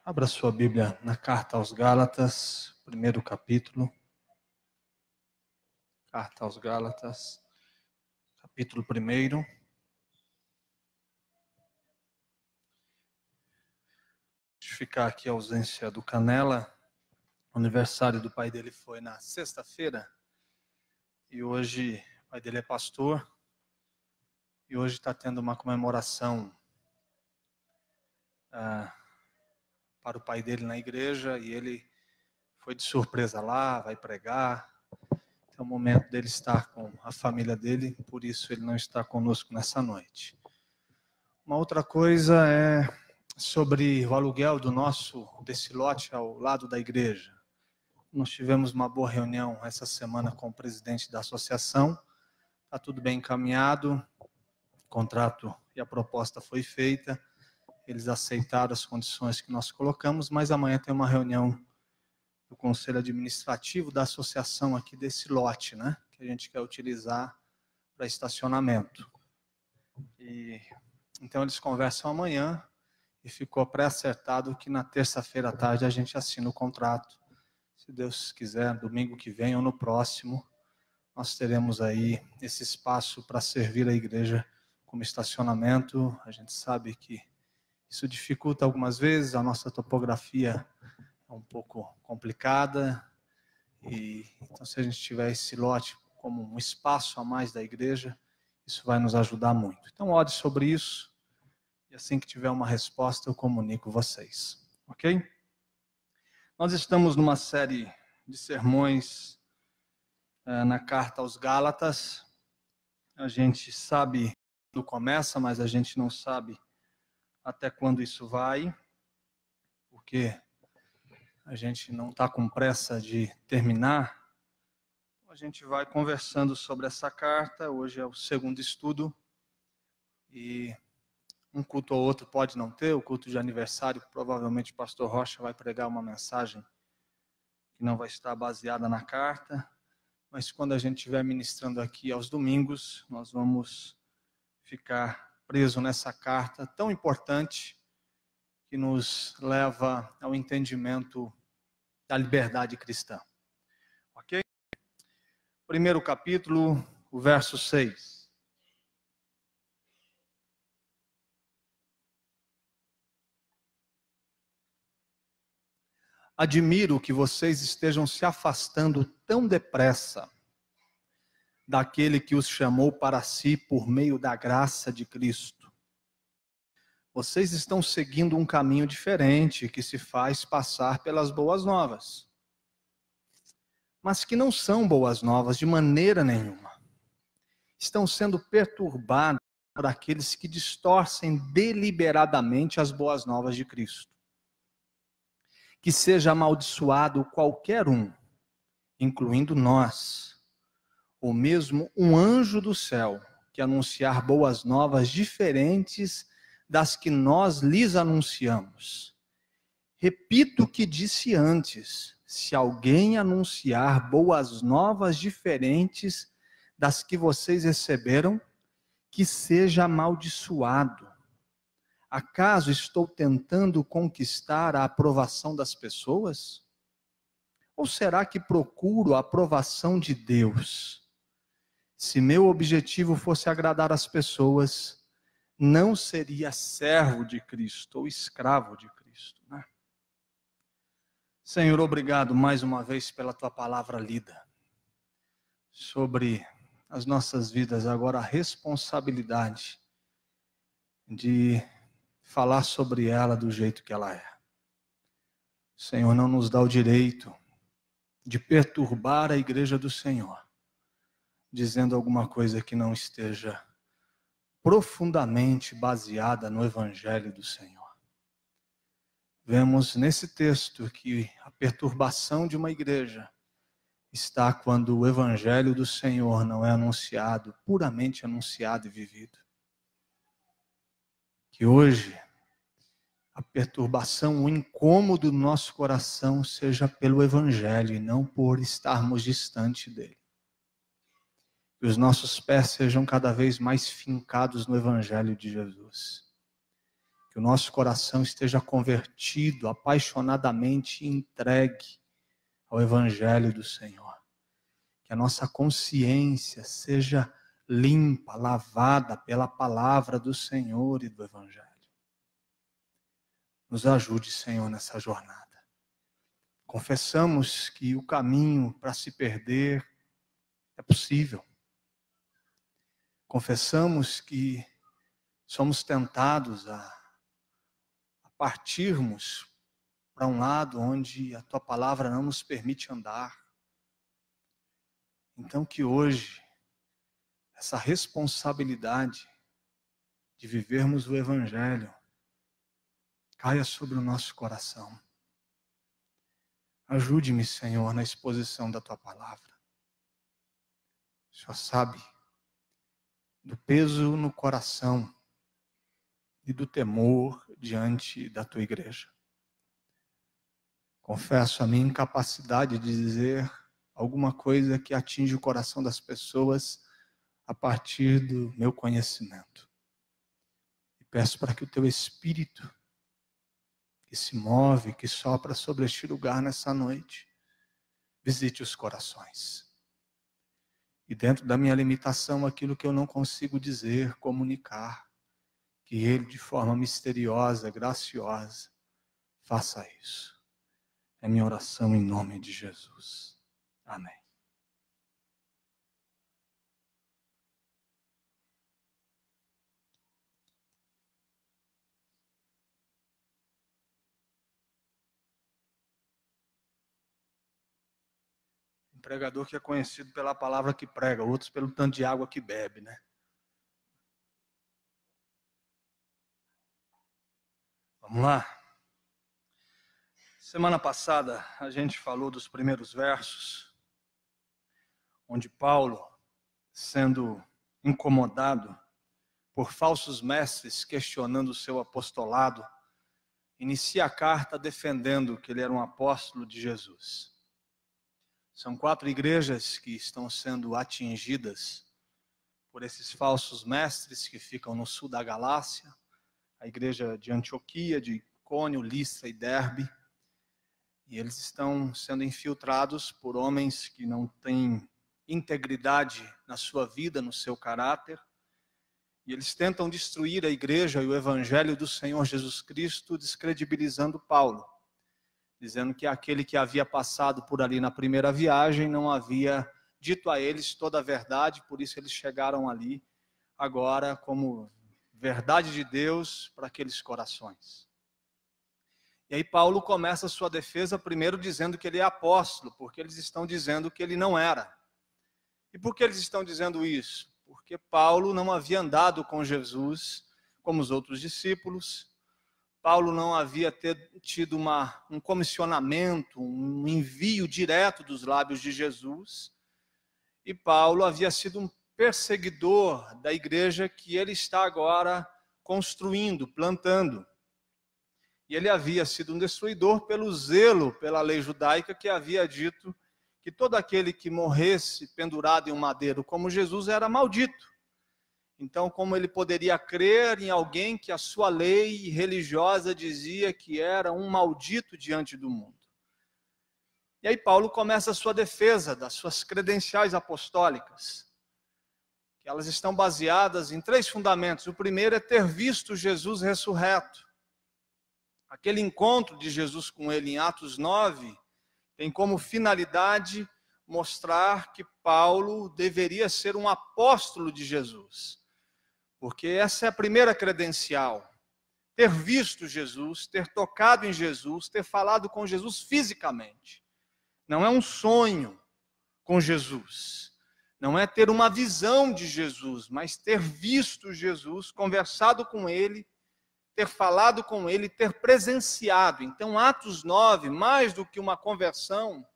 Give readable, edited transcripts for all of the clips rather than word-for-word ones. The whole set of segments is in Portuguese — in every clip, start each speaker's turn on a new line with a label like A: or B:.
A: Abra sua Bíblia na carta aos Gálatas, primeiro capítulo. Carta aos Gálatas, capítulo 1. Justificar aqui a ausência do Canela. O aniversário do pai dele foi na sexta-feira. E hoje, o pai dele é pastor. E hoje está tendo uma comemoração para o pai dele na igreja. E ele foi de surpresa lá, vai pregar. É o momento dele estar com a família dele, por isso ele não está conosco nessa noite. Uma outra coisa é sobre o aluguel desse lote ao lado da igreja. Nós tivemos uma boa reunião essa semana com o presidente da associação. Está tudo bem encaminhado, o contrato e a proposta foi feita. Eles aceitaram as condições que nós colocamos, mas amanhã tem uma reunião do Conselho Administrativo da associação aqui desse lote, né? Que a gente quer utilizar para estacionamento. Então eles conversam amanhã e ficou pré-acertado que na terça-feira à tarde a gente assina o contrato. Se Deus quiser, domingo que vem ou no próximo, nós teremos aí esse espaço para servir a igreja como estacionamento. A gente sabe que isso dificulta algumas vezes, a nossa topografia é um pouco complicada. Então, se a gente tiver esse lote como um espaço a mais da igreja, isso vai nos ajudar muito. Então, ore sobre isso. E assim que tiver uma resposta, eu comunico vocês. Ok? Nós estamos numa série de sermões na carta aos Gálatas. A gente sabe quando começa, mas a gente não sabe até quando isso vai, porque a gente não está com pressa de terminar. A gente vai conversando sobre essa carta. Hoje é o segundo estudo e um culto ou outro pode não ter. O culto de aniversário, provavelmente o pastor Rocha vai pregar uma mensagem que não vai estar baseada na carta. Mas quando a gente estiver ministrando aqui aos domingos, nós vamos ficar presos nessa carta tão importante que nos leva ao entendimento da liberdade cristã. Ok? Primeiro capítulo, o verso 6. Admiro que vocês estejam se afastando tão depressa daquele que os chamou para si por meio da graça de Cristo. Vocês estão seguindo um caminho diferente que se faz passar pelas boas novas, mas que não são boas novas de maneira nenhuma. Estão sendo perturbados por aqueles que distorcem deliberadamente as boas novas de Cristo. Que seja amaldiçoado qualquer um, incluindo nós, ou mesmo um anjo do céu, que anunciar boas novas diferentes das que nós lhes anunciamos. Repito o que disse antes: se alguém anunciar boas novas diferentes das que vocês receberam, que seja amaldiçoado. Acaso estou tentando conquistar a aprovação das pessoas? Ou será que procuro a aprovação de Deus? Se meu objetivo fosse agradar as pessoas, não seria servo de Cristo ou escravo de Cristo, né? Senhor, obrigado mais uma vez pela tua palavra lida sobre as nossas vidas. Agora a responsabilidade de falar sobre ela do jeito que ela é. O Senhor não nos dá o direito de perturbar a igreja do Senhor, dizendo alguma coisa que não esteja profundamente baseada no Evangelho do Senhor. Vemos nesse texto que a perturbação de uma igreja está quando o Evangelho do Senhor não é anunciado, puramente anunciado e vivido. Que hoje a perturbação, o incômodo do nosso coração seja pelo Evangelho e não por estarmos distante dele. Que os nossos pés sejam cada vez mais fincados no Evangelho de Jesus. Que o nosso coração esteja convertido, apaixonadamente entregue ao Evangelho do Senhor. Que a nossa consciência seja limpa, lavada pela palavra do Senhor e do Evangelho. Nos ajude, Senhor, nessa jornada. Confessamos que o caminho para se perder é possível. Confessamos que somos tentados a partirmos para um lado onde a Tua palavra não nos permite andar. Então que hoje, essa responsabilidade de vivermos o Evangelho caia sobre o nosso coração. Ajude-me, Senhor, na exposição da Tua palavra. O Senhor sabe do peso no coração e do temor diante da Tua igreja. Confesso a minha incapacidade de dizer alguma coisa que atinge o coração das pessoas a partir do meu conhecimento. E peço para que o Teu Espírito, que se move, que sopra sobre este lugar nessa noite, visite os corações. E dentro da minha limitação, aquilo que eu não consigo dizer, comunicar, que Ele, de forma misteriosa, graciosa, faça isso. É minha oração em nome de Jesus. Amém. Tem pregador que é conhecido pela palavra que prega, outros pelo tanto de água que bebe, né? Vamos lá? Semana passada a gente falou dos primeiros versos, onde Paulo, sendo incomodado por falsos mestres questionando o seu apostolado, inicia a carta defendendo que ele era um apóstolo de Jesus. São 4 igrejas que estão sendo atingidas por esses falsos mestres que ficam no sul da Galácia, a igreja de Antioquia, de Icônio, Listra e Derbe. E eles estão sendo infiltrados por homens que não têm integridade na sua vida, no seu caráter. E eles tentam destruir a igreja e o evangelho do Senhor Jesus Cristo, descredibilizando Paulo, dizendo que aquele que havia passado por ali na primeira viagem não havia dito a eles toda a verdade, por isso eles chegaram ali agora como verdade de Deus para aqueles corações. E aí Paulo começa a sua defesa primeiro dizendo que ele é apóstolo, porque eles estão dizendo que ele não era. E por que eles estão dizendo isso? Porque Paulo não havia andado com Jesus como os outros discípulos. Paulo não havia tido um comissionamento, um envio direto dos lábios de Jesus. E Paulo havia sido um perseguidor da igreja que ele está agora construindo, plantando. E ele havia sido um destruidor pelo zelo pela lei judaica, que havia dito que todo aquele que morresse pendurado em um madeiro como Jesus era maldito. Então, como ele poderia crer em alguém que a sua lei religiosa dizia que era um maldito diante do mundo? E aí Paulo começa a sua defesa das suas credenciais apostólicas, que elas estão baseadas em 3 fundamentos. O primeiro é ter visto Jesus ressurreto. Aquele encontro de Jesus com ele em Atos 9 tem como finalidade mostrar que Paulo deveria ser um apóstolo de Jesus. Porque essa é a primeira credencial. Ter visto Jesus, ter tocado em Jesus, ter falado com Jesus fisicamente. Não é um sonho com Jesus. Não é ter uma visão de Jesus, mas ter visto Jesus, conversado com ele, ter falado com ele, ter presenciado. Então, Atos 9, mais do que uma conversão,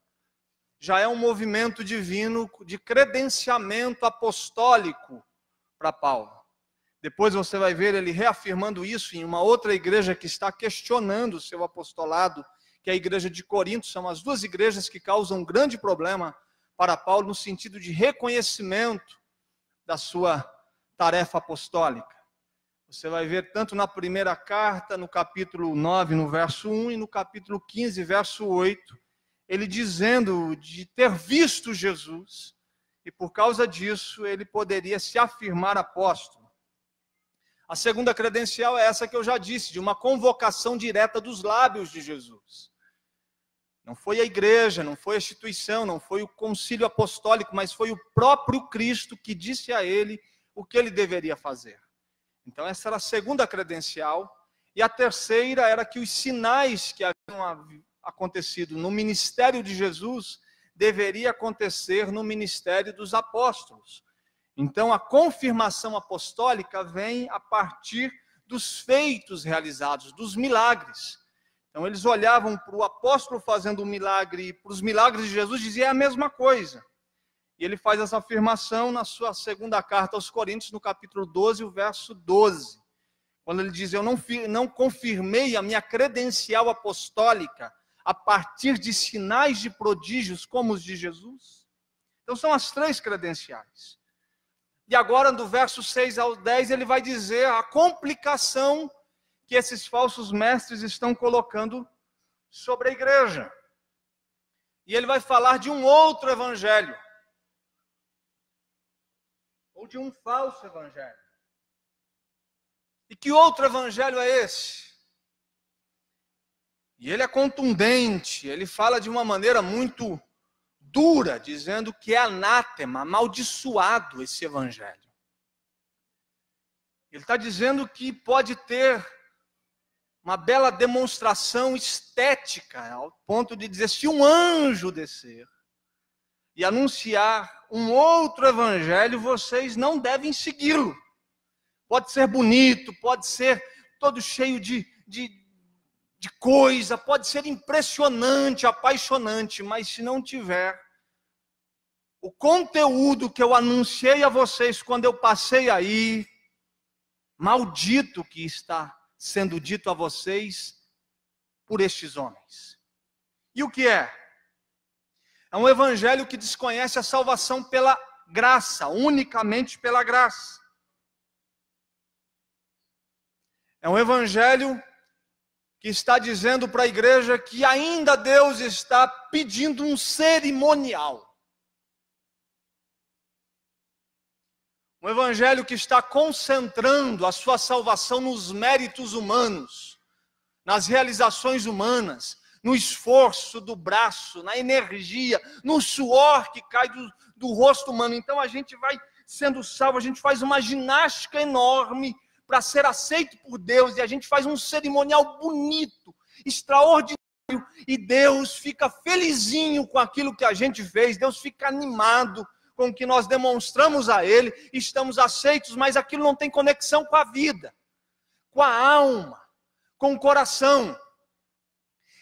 A: já é um movimento divino de credenciamento apostólico para Paulo. Depois você vai ver ele reafirmando isso em uma outra igreja que está questionando o seu apostolado, que é a igreja de Corinto. São as 2 igrejas que causam um grande problema para Paulo no sentido de reconhecimento da sua tarefa apostólica. Você vai ver tanto na primeira carta, no capítulo 9, no verso 1, e no capítulo 15, verso 8, ele dizendo de ter visto Jesus, e por causa disso ele poderia se afirmar apóstolo. A segunda credencial é essa que eu já disse, de uma convocação direta dos lábios de Jesus. Não foi a igreja, não foi a instituição, não foi o concílio apostólico, mas foi o próprio Cristo que disse a ele o que ele deveria fazer. Então essa era a segunda credencial. E a terceira era que os sinais que haviam acontecido no ministério de Jesus deveria acontecer no ministério dos apóstolos. Então a confirmação apostólica vem a partir dos feitos realizados, dos milagres. Então eles olhavam para o apóstolo fazendo um milagre, e para os milagres de Jesus diziam a mesma coisa. E ele faz essa afirmação na sua segunda carta aos Coríntios, no capítulo 12, o verso 12. Quando ele diz, eu não confirmei a minha credencial apostólica a partir de sinais de prodígios como os de Jesus. Então são as três credenciais. E agora, do verso 6 ao 10, ele vai dizer a complicação que esses falsos mestres estão colocando sobre a igreja. E ele vai falar de um outro evangelho. Ou de um falso evangelho. E que outro evangelho é esse? E ele é contundente, ele fala de uma maneira muito dura, dizendo que é anátema, amaldiçoado esse evangelho. Ele está dizendo que pode ter uma bela demonstração estética, ao ponto de dizer, se um anjo descer e anunciar um outro evangelho, vocês não devem segui-lo. Pode ser bonito, pode ser todo cheio de coisa, pode ser impressionante, apaixonante, mas se não tiver o conteúdo que eu anunciei a vocês quando eu passei aí, maldito que está sendo dito a vocês por estes homens. E o que é? É um evangelho que desconhece a salvação pela graça, unicamente pela graça. É um evangelho que está dizendo para a igreja que ainda Deus está pedindo um cerimonial. Um evangelho que está concentrando a sua salvação nos méritos humanos, nas realizações humanas, no esforço do braço, na energia, no suor que cai do rosto humano. Então a gente vai sendo salvo, a gente faz uma ginástica enorme para ser aceito por Deus, e a gente faz um cerimonial bonito, extraordinário, e Deus fica felizinho com aquilo que a gente fez, Deus fica animado com o que nós demonstramos a Ele, estamos aceitos, mas aquilo não tem conexão com a vida, com a alma, com o coração.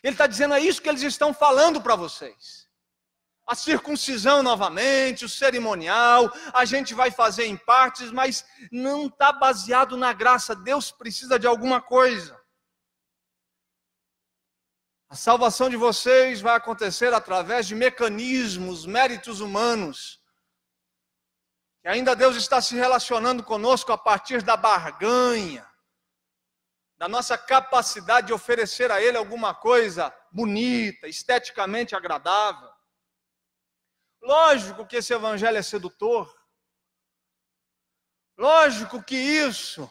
A: Ele está dizendo, é isso que eles estão falando para vocês. A circuncisão novamente, o cerimonial, a gente vai fazer em partes, mas não está baseado na graça. Deus precisa de alguma coisa. A salvação de vocês vai acontecer através de mecanismos, méritos humanos. E ainda Deus está se relacionando conosco a partir da barganha, da nossa capacidade de oferecer a Ele alguma coisa bonita, esteticamente agradável. Lógico que esse evangelho é sedutor. Lógico que isso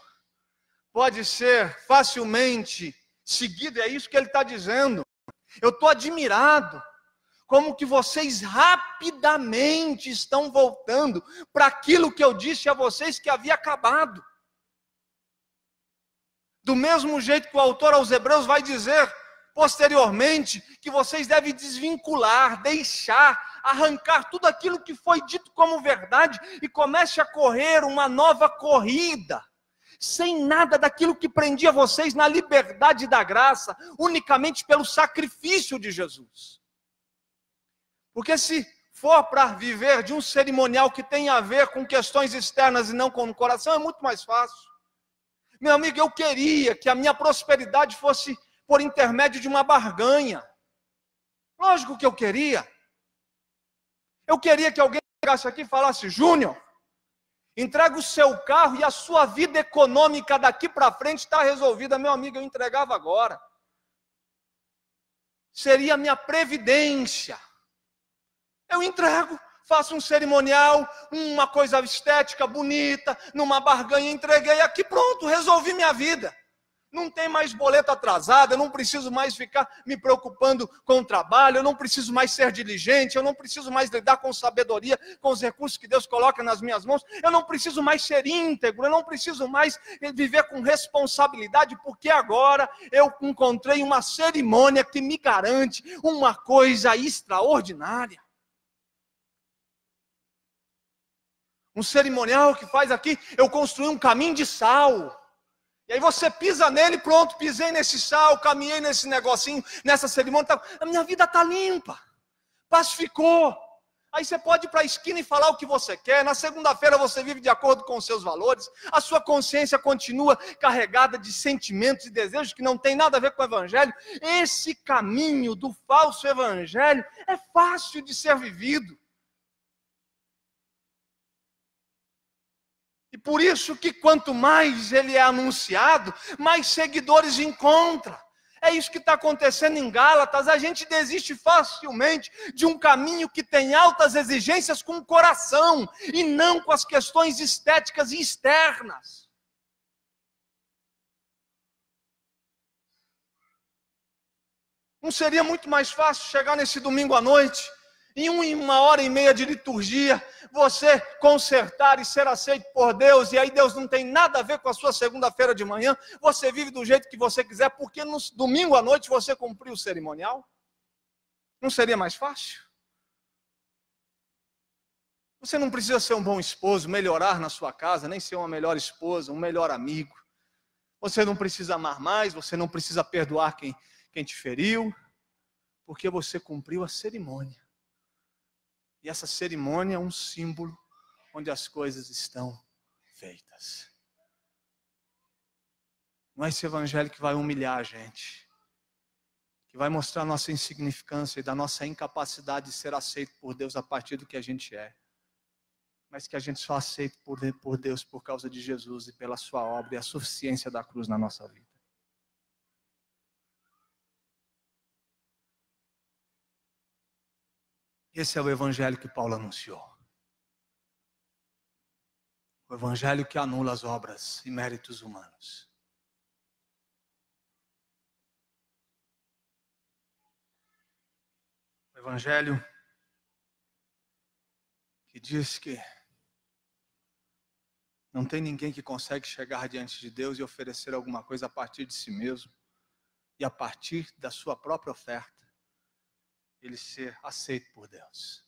A: pode ser facilmente seguido, é isso que ele está dizendo. Eu estou admirado como que vocês rapidamente estão voltando para aquilo que eu disse a vocês que havia acabado. Do mesmo jeito que o autor aos Hebreus vai dizer posteriormente que vocês devem desvincular, deixar, arrancar tudo aquilo que foi dito como verdade e comece a correr uma nova corrida, sem nada daquilo que prendia vocês na liberdade da graça, unicamente pelo sacrifício de Jesus. Porque se for para viver de um cerimonial que tem a ver com questões externas e não com o coração, é muito mais fácil. Meu amigo, eu queria que a minha prosperidade fosse por intermédio de uma barganha. Lógico que eu queria. Eu queria que alguém chegasse aqui e falasse, Júnior, Entrega o seu carro e a sua vida econômica daqui para frente está resolvida. Meu amigo, eu entregava agora. Seria a minha previdência. Eu entrego, faço um cerimonial, uma coisa estética, bonita, numa barganha, entreguei aqui, pronto, resolvi minha vida. Não tem mais boleto atrasado, eu não preciso mais ficar me preocupando com o trabalho, eu não preciso mais ser diligente, eu não preciso mais lidar com sabedoria, com os recursos que Deus coloca nas minhas mãos, eu não preciso mais ser íntegro, eu não preciso mais viver com responsabilidade, porque agora eu encontrei uma cerimônia que me garante uma coisa extraordinária. Um cerimonial que faz aqui, eu construí um caminho de sal. E aí você pisa nele, pronto, pisei nesse sal, caminhei nesse negocinho, nessa cerimônia, a minha vida está limpa, pacificou. Aí você pode ir para a esquina e falar o que você quer, na segunda-feira você vive de acordo com os seus valores, a sua consciência continua carregada de sentimentos e desejos que não tem nada a ver com o evangelho. Esse caminho do falso evangelho é fácil de ser vivido. E por isso que quanto mais ele é anunciado, mais seguidores encontra. É isso que está acontecendo em Gálatas. A gente desiste facilmente de um caminho que tem altas exigências com o coração, e não com as questões estéticas e externas. Não seria muito mais fácil chegar nesse domingo à noite, em 1h30 de liturgia, você consertar e ser aceito por Deus, e aí Deus não tem nada a ver com a sua segunda-feira de manhã, você vive do jeito que você quiser, porque no domingo à noite você cumpriu o cerimonial? Não seria mais fácil? Você não precisa ser um bom esposo, melhorar na sua casa, nem ser uma melhor esposa, um melhor amigo. Você não precisa amar mais, você não precisa perdoar quem te feriu, porque você cumpriu a cerimônia. E essa cerimônia é um símbolo onde as coisas estão feitas. Não é esse evangelho que vai humilhar a gente, que vai mostrar a nossa insignificância e da nossa incapacidade de ser aceito por Deus a partir do que a gente é. Mas que a gente só aceite por Deus por causa de Jesus e pela sua obra e a suficiência da cruz na nossa vida. Esse é o evangelho que Paulo anunciou. O evangelho que anula as obras e méritos humanos. O evangelho que diz que não tem ninguém que consegue chegar diante de Deus e oferecer alguma coisa a partir de si mesmo e a partir da sua própria oferta ele ser aceito por Deus.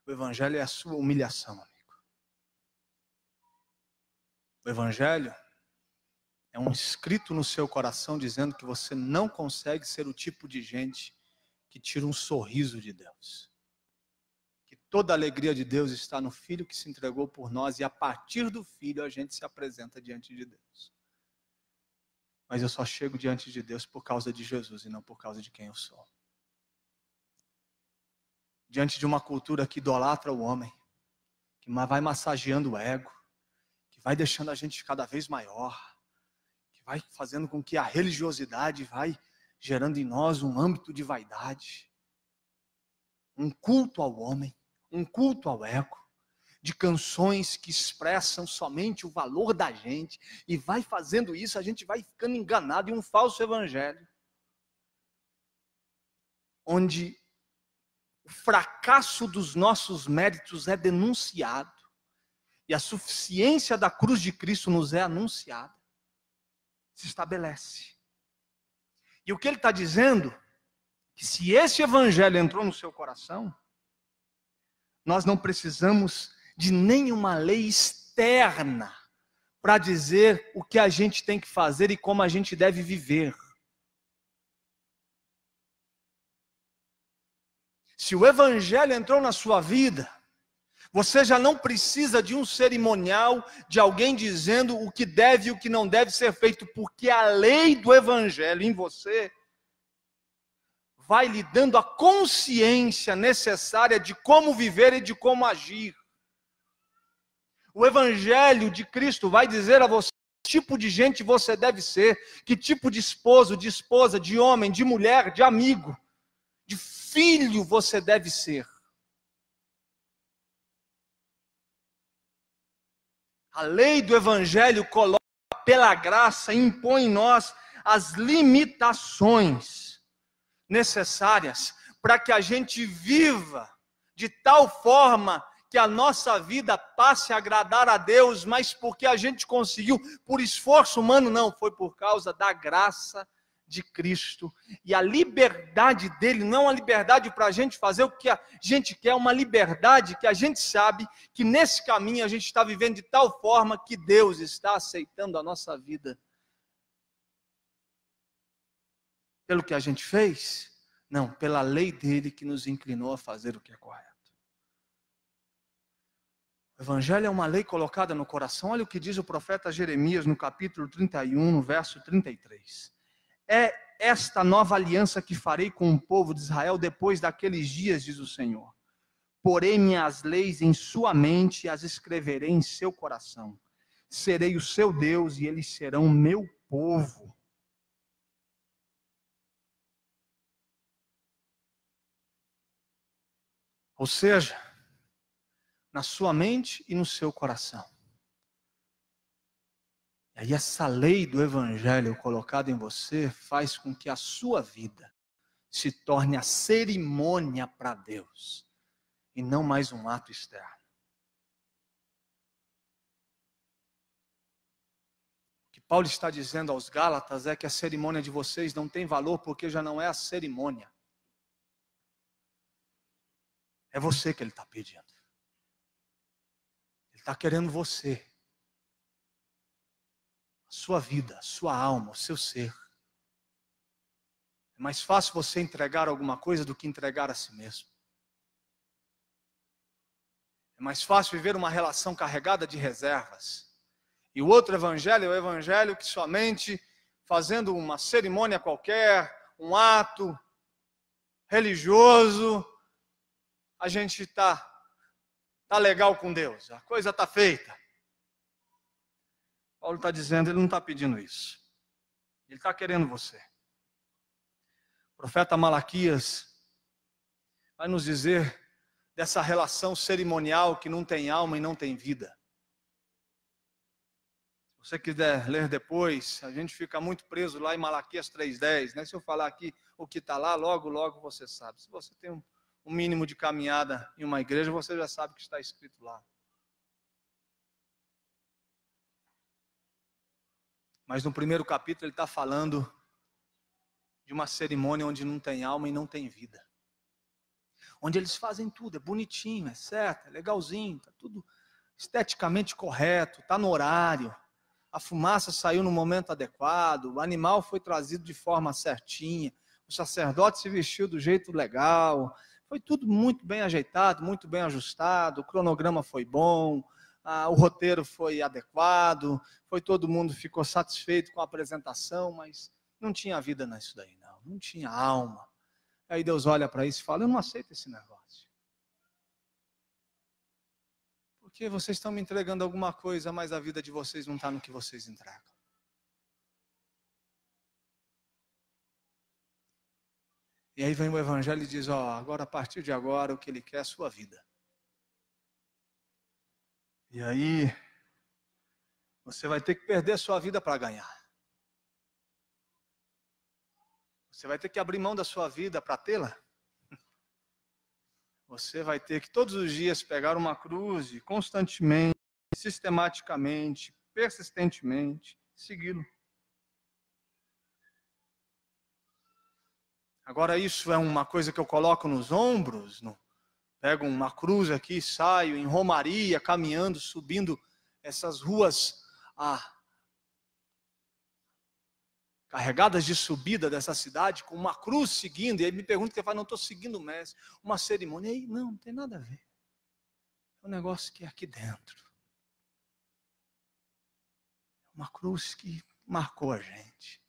A: O evangelho é a sua humilhação, amigo. O evangelho é um escrito no seu coração dizendo que você não consegue ser o tipo de gente que tira um sorriso de Deus. Que toda a alegria de Deus está no Filho que se entregou por nós e a partir do Filho a gente se apresenta diante de Deus. Mas eu só chego diante de Deus por causa de Jesus e não por causa de quem eu sou. Diante de uma cultura que idolatra o homem, que vai massageando o ego, que vai deixando a gente cada vez maior, que vai fazendo com que a religiosidade vai gerando em nós um âmbito de vaidade, um culto ao homem, um culto ao ego, de canções que expressam somente o valor da gente, e vai fazendo isso, a gente vai ficando enganado em um falso evangelho, onde o fracasso dos nossos méritos é denunciado e a suficiência da cruz de Cristo nos é anunciada. Se estabelece. E o que ele está dizendo, que se esse evangelho entrou no seu coração, nós não precisamos de nenhuma lei externa para dizer o que a gente tem que fazer e como a gente deve viver. Se o evangelho entrou na sua vida, você já não precisa de um cerimonial, de alguém dizendo o que deve e o que não deve ser feito, porque a lei do evangelho em você vai lhe dando a consciência necessária de como viver e de como agir. O Evangelho de Cristo vai dizer a você que tipo de gente você deve ser, que tipo de esposo, de esposa, de homem, de mulher, de amigo, de filho você deve ser. A lei do Evangelho coloca pela graça, impõe em nós as limitações necessárias para que a gente viva de tal forma que a nossa vida passe a agradar a Deus, mas porque a gente conseguiu, por esforço humano, não, foi por causa da graça de Cristo, e a liberdade dele, não a liberdade para a gente fazer o que a gente quer, uma liberdade que a gente sabe que nesse caminho a gente está vivendo de tal forma que Deus está aceitando a nossa vida. Pelo que a gente fez? Não, pela lei dele que nos inclinou a fazer o que é correto. O Evangelho é uma lei colocada no coração. Olha o que diz o profeta Jeremias no capítulo 31, no verso 33. É esta nova aliança que farei com o povo de Israel depois daqueles dias, diz o Senhor. Porei minhas leis em sua mente e as escreverei em seu coração. Serei o seu Deus e eles serão meu povo. Ou seja, na sua mente e no seu coração. E aí essa lei do Evangelho colocada em você faz com que a sua vida se torne a cerimônia para Deus e não mais um ato externo. O que Paulo está dizendo aos Gálatas é que a cerimônia de vocês não tem valor porque já não é a cerimônia. É você que ele está pedindo. Ele está querendo você. A sua vida, a sua alma, o seu ser. É mais fácil você entregar alguma coisa do que entregar a si mesmo. É mais fácil viver uma relação carregada de reservas. E o outro evangelho é o evangelho que somente fazendo uma cerimônia qualquer, um ato religioso, a gente tá legal com Deus, a coisa está feita. Paulo está dizendo, ele não está pedindo isso. Ele está querendo você. O profeta Malaquias vai nos dizer dessa relação cerimonial que não tem alma e não tem vida. Se você quiser ler depois, a gente fica muito preso lá em Malaquias 3:10, né? Se eu falar aqui o que está lá, logo, logo você sabe. Se você tem um mínimo de caminhada em uma igreja, você já sabe o que está escrito lá. Mas no primeiro capítulo ele está falando de uma cerimônia onde não tem alma e não tem vida. Onde eles fazem tudo, é bonitinho, é certo, é legalzinho, está tudo esteticamente correto, está no horário. A fumaça saiu no momento adequado, o animal foi trazido de forma certinha, o sacerdote se vestiu do jeito legal, foi tudo muito bem ajeitado, muito bem ajustado, o cronograma foi bom, o roteiro foi adequado, todo mundo ficou satisfeito com a apresentação, mas não tinha vida nisso daí não tinha alma. Aí Deus olha para isso e fala, eu não aceito esse negócio. Porque vocês estão me entregando alguma coisa, mas a vida de vocês não está no que vocês entregam. E aí vem o Evangelho e diz, agora a partir de agora o que ele quer é a sua vida. E aí, você vai ter que perder a sua vida para ganhar. Você vai ter que abrir mão da sua vida para tê-la. Você vai ter que todos os dias pegar uma cruz e constantemente, sistematicamente, persistentemente, segui-lo. Agora isso é uma coisa que eu coloco nos ombros, pego uma cruz aqui, saio em romaria, caminhando, subindo essas ruas carregadas de subida dessa cidade, com uma cruz seguindo, e aí me pergunta que eu falo, não estou seguindo o mestre, uma cerimônia, e aí, não tem nada a ver. É um negócio que é aqui dentro. Uma cruz que marcou a gente.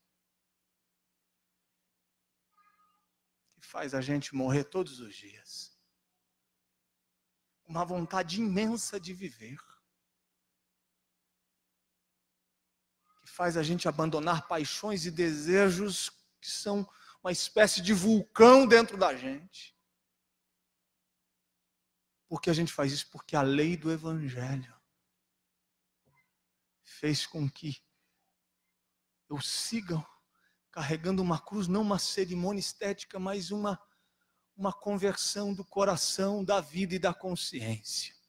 A: Que faz a gente morrer todos os dias. Uma vontade imensa de viver. faz a gente abandonar paixões e desejos que são uma espécie de vulcão dentro da gente. Por que a gente faz isso? Porque a lei do Evangelho fez com que eu siga carregando uma cruz, não uma cerimônia estética, mas uma conversão do coração, da vida e da consciência.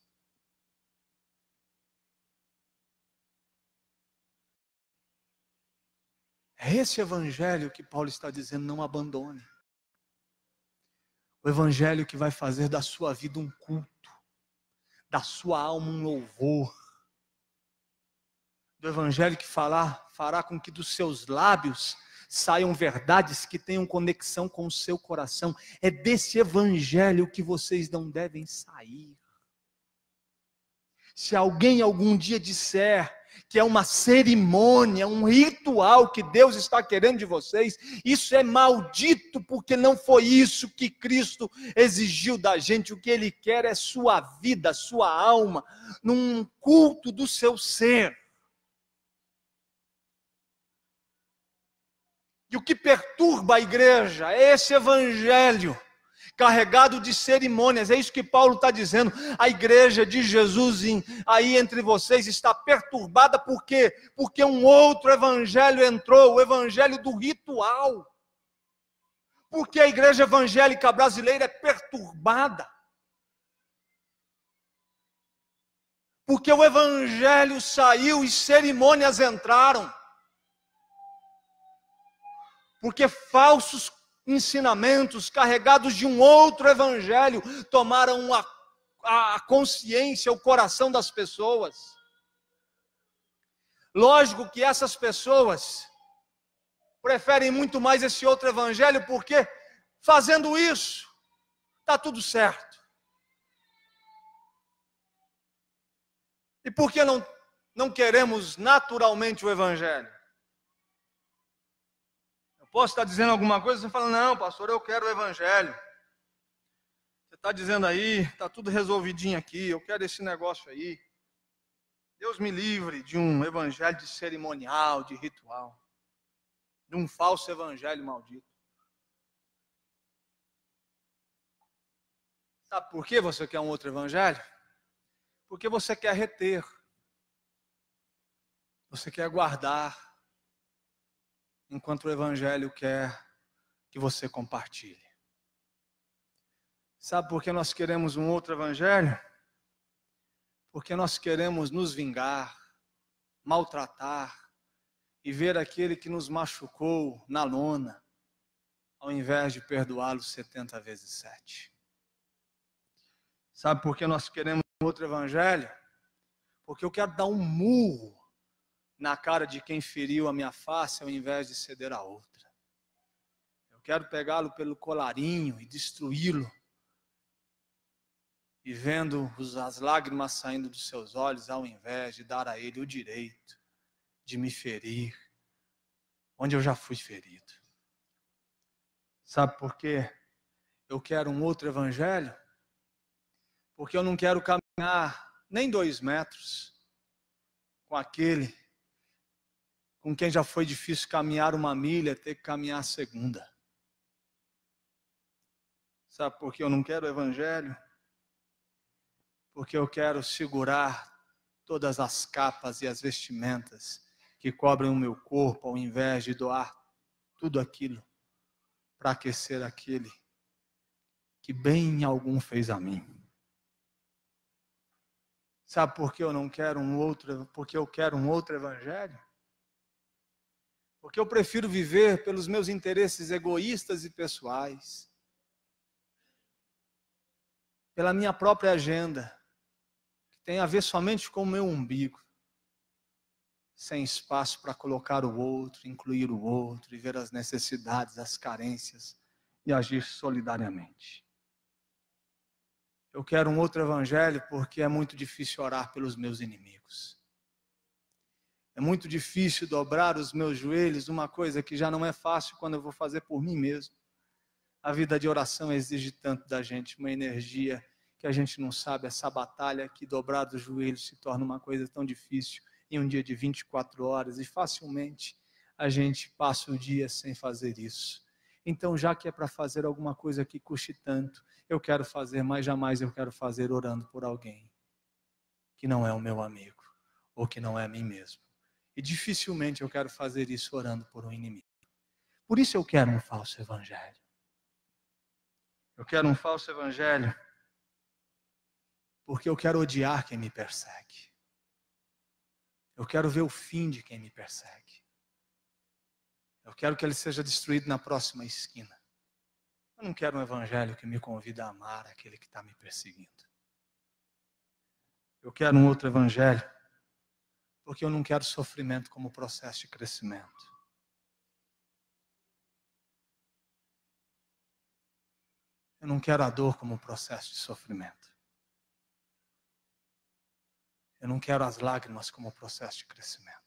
A: É esse evangelho que Paulo está dizendo, não abandone. O evangelho que vai fazer da sua vida um culto, da sua alma um louvor. Do evangelho que fará com que dos seus lábios saiam verdades que tenham conexão com o seu coração. É desse evangelho que vocês não devem sair. Se alguém algum dia disser que é uma cerimônia, um ritual que Deus está querendo de vocês, isso é maldito, porque não foi isso que Cristo exigiu da gente. O que Ele quer é sua vida, sua alma, num culto do seu ser. E o que perturba a igreja é esse evangelho carregado de cerimônias. É isso que Paulo está dizendo. A igreja de Jesus aí entre vocês está perturbada. Por quê? Porque um outro evangelho entrou, o evangelho do ritual. Porque a igreja evangélica brasileira é perturbada. Porque o evangelho saiu e cerimônias entraram. Porque falsos ensinamentos carregados de um outro evangelho tomaram a consciência, o coração das pessoas. Lógico que essas pessoas preferem muito mais esse outro evangelho, porque fazendo isso, está tudo certo. E por que não queremos naturalmente o evangelho? Posso estar dizendo alguma coisa, você fala, não, pastor, eu quero o evangelho. Você está dizendo aí, está tudo resolvidinho aqui, eu quero esse negócio aí. Deus me livre de um evangelho de cerimonial, de ritual. De um falso evangelho maldito. Sabe por que você quer um outro evangelho? Porque você quer reter. Você quer guardar. Enquanto o evangelho quer que você compartilhe. Sabe por que nós queremos um outro evangelho? Porque nós queremos nos vingar, maltratar e ver aquele que nos machucou na lona, ao invés de perdoá-lo 70 vezes 7. Sabe por que nós queremos um outro evangelho? Porque eu quero dar um murro na cara de quem feriu a minha face, ao invés de ceder a outra. Eu quero pegá-lo pelo colarinho e destruí-lo. E vendo as lágrimas saindo dos seus olhos, ao invés de dar a ele o direito de me ferir, onde eu já fui ferido. Sabe por quê? Eu quero um outro evangelho? Porque eu não quero caminhar nem 2 metros com aquele com quem já foi difícil caminhar 1 milha, ter que caminhar a 2ª. Sabe por que eu não quero o evangelho? Porque eu quero segurar todas as capas e as vestimentas que cobrem o meu corpo, ao invés de doar tudo aquilo para aquecer aquele que bem algum fez a mim. Sabe por que eu não quero porque eu quero um outro evangelho? Porque eu prefiro viver pelos meus interesses egoístas e pessoais, pela minha própria agenda, que tem a ver somente com o meu umbigo, sem espaço para colocar o outro, incluir o outro, e ver as necessidades, as carências, e agir solidariamente. Eu quero um outro evangelho porque é muito difícil orar pelos meus inimigos. É muito difícil dobrar os meus joelhos, uma coisa que já não é fácil quando eu vou fazer por mim mesmo. A vida de oração exige tanto da gente, uma energia que a gente não sabe, essa batalha que dobrar os joelhos se torna uma coisa tão difícil em um dia de 24 horas e facilmente a gente passa o dia sem fazer isso. Então, já que é para fazer alguma coisa que custe tanto, eu quero fazer, mas jamais eu quero fazer orando por alguém que não é o meu amigo ou que não é a mim mesmo. E dificilmente eu quero fazer isso orando por um inimigo. Por isso eu quero um falso evangelho. Eu quero um falso evangelho porque eu quero odiar quem me persegue. Eu quero ver o fim de quem me persegue. Eu quero que ele seja destruído na próxima esquina. Eu não quero um evangelho que me convida a amar aquele que está me perseguindo. Eu quero um outro evangelho porque eu não quero sofrimento como processo de crescimento. Eu não quero a dor como processo de sofrimento. Eu não quero as lágrimas como processo de crescimento.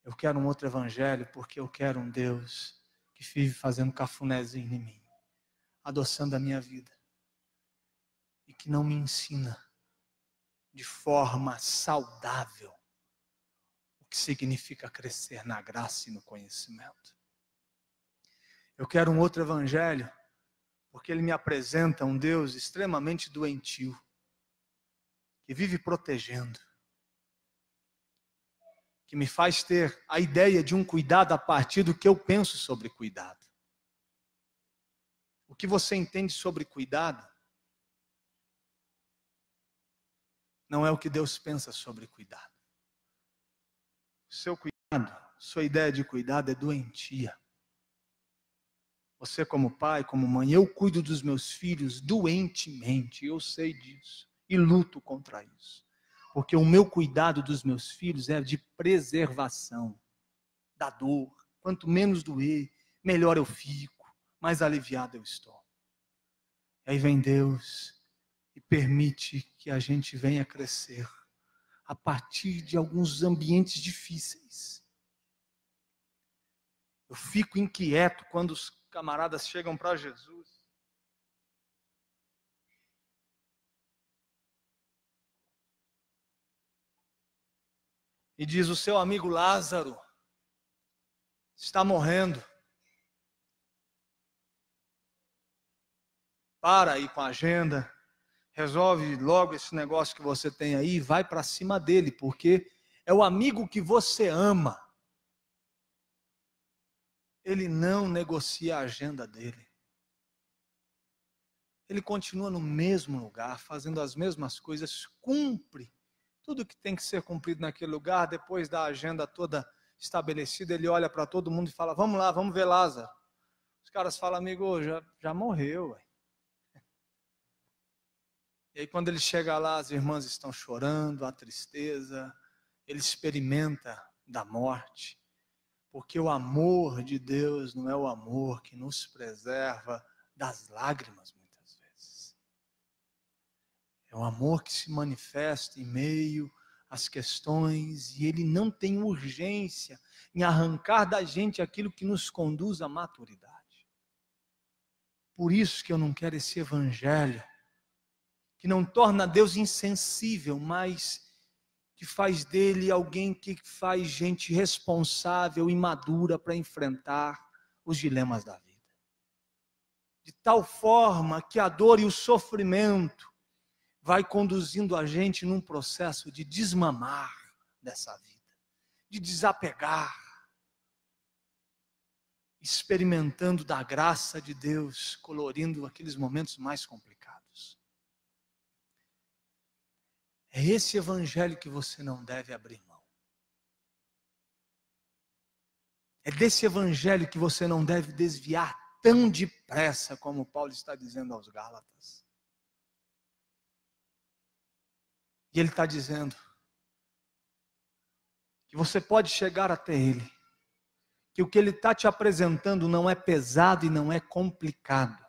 A: Eu quero um outro evangelho porque eu quero um Deus que vive fazendo cafunézinho em mim, adoçando a minha vida e que não me ensina de forma saudável o que significa crescer na graça e no conhecimento. Eu quero um outro evangelho porque ele me apresenta um Deus extremamente doentio, que vive protegendo, que me faz ter a ideia de um cuidado a partir do que eu penso sobre cuidado. O que você entende sobre cuidado não é o que Deus pensa sobre cuidado. Seu cuidado, sua ideia de cuidado é doentia. Você como pai, como mãe, eu cuido dos meus filhos doentemente, eu sei disso e luto contra isso. Porque o meu cuidado dos meus filhos é de preservação da dor. Quanto menos doer, melhor eu fico, mais aliviado eu estou. E aí vem Deus e permite que a gente venha crescer a partir de alguns ambientes difíceis. Eu fico inquieto quando os camaradas chegam para Jesus. E diz: o seu amigo Lázaro está morrendo. Para aí com a agenda, resolve logo esse negócio que você tem aí e vai para cima dele, porque é o amigo que você ama. Ele não negocia a agenda dele. Ele continua no mesmo lugar, fazendo as mesmas coisas, cumpre tudo que tem que ser cumprido naquele lugar. Depois da agenda toda estabelecida, ele olha para todo mundo e fala: vamos lá, vamos ver Lázaro. Os caras falam: amigo, já morreu. Ué. E aí quando ele chega lá, as irmãs estão chorando, a tristeza, ele experimenta da morte, porque o amor de Deus não é o amor que nos preserva das lágrimas, muitas vezes. É o amor que se manifesta em meio às questões, e ele não tem urgência em arrancar da gente aquilo que nos conduz à maturidade. Por isso que eu não quero esse evangelho que não torna Deus insensível, mas que faz dele alguém que faz gente responsável e madura para enfrentar os dilemas da vida. De tal forma que a dor e o sofrimento vai conduzindo a gente num processo de desmamar dessa vida, de desapegar, experimentando da graça de Deus, colorindo aqueles momentos mais complicados. É esse evangelho que você não deve abrir mão. É desse evangelho que você não deve desviar tão depressa, como Paulo está dizendo aos Gálatas. E ele está dizendo que você pode chegar até ele, que o que ele está te apresentando não é pesado e não é complicado.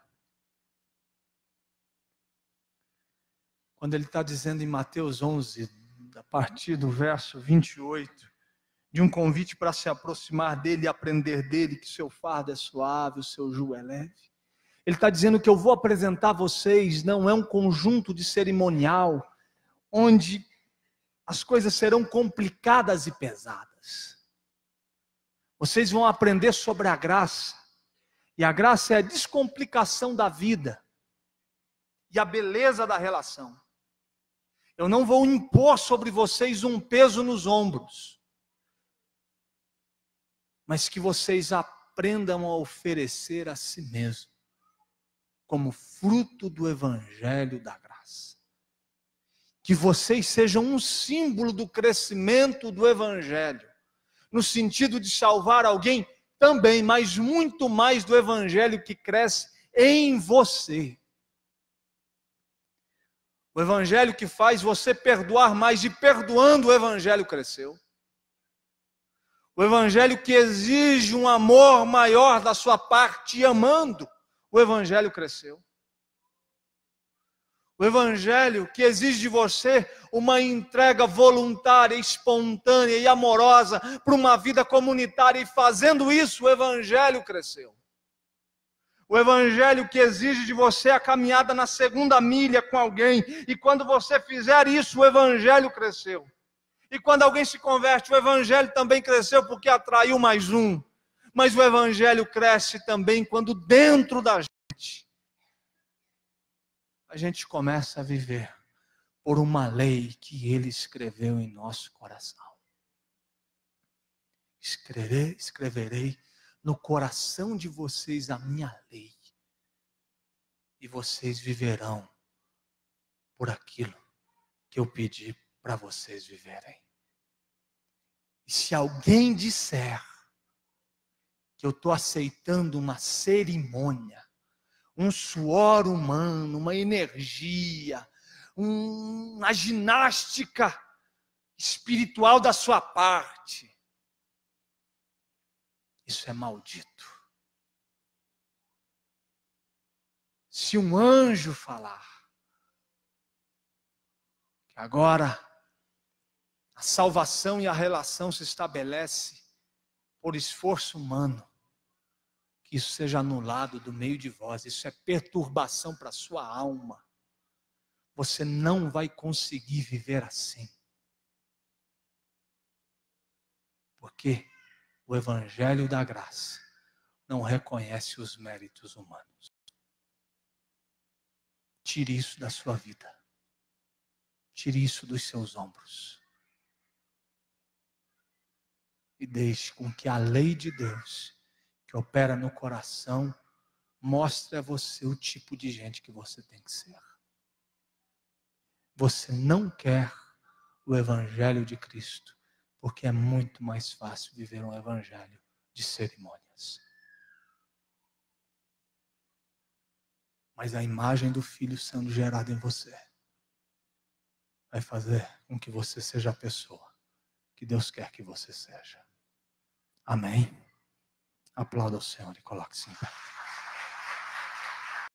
A: Quando ele está dizendo em Mateus 11, a partir do verso 28, de um convite para se aproximar dele e aprender dele, que seu fardo é suave, o seu jugo é leve. Ele está dizendo que eu vou apresentar a vocês, não é um conjunto de cerimonial, onde as coisas serão complicadas e pesadas. Vocês vão aprender sobre a graça. E a graça é a descomplicação da vida e a beleza da relação. Eu não vou impor sobre vocês um peso nos ombros, mas que vocês aprendam a oferecer a si mesmo, como fruto do evangelho da graça. Que vocês sejam um símbolo do crescimento do evangelho, no sentido de salvar alguém também, mas muito mais do evangelho que cresce em você. O evangelho que faz você perdoar mais, e perdoando o evangelho cresceu. O evangelho que exige um amor maior da sua parte, e amando, o evangelho cresceu. O evangelho que exige de você uma entrega voluntária, espontânea e amorosa para uma vida comunitária, e fazendo isso, o evangelho cresceu. O evangelho que exige de você a caminhada na segunda milha com alguém, e quando você fizer isso, o evangelho cresceu. E quando alguém se converte, o evangelho também cresceu, porque atraiu mais um. Mas o evangelho cresce também quando dentro da gente, a gente começa a viver por uma lei que Ele escreveu em nosso coração. Escreverei no coração de vocês a minha lei, e vocês viverão por aquilo que eu pedi para vocês viverem. E se alguém disser que eu estou aceitando uma cerimônia, um suor humano, uma energia, uma ginástica espiritual da sua parte, isso é maldito. Se um anjo falar que agora a salvação e a relação se estabelece por esforço humano, que isso seja anulado do meio de vós. Isso é perturbação para a sua alma. Você não vai conseguir viver assim. Porque o evangelho da graça não reconhece os méritos humanos. Tire isso da sua vida. Tire isso dos seus ombros. E deixe com que a lei de Deus, que opera no coração, mostre a você o tipo de gente que você tem que ser. Você não quer o evangelho de Cristo, porque é muito mais fácil viver um evangelho de cerimônias. Mas a imagem do Filho sendo gerada em você vai fazer com que você seja a pessoa que Deus quer que você seja. Amém? Aplauda o Senhor e coloque-se em pé.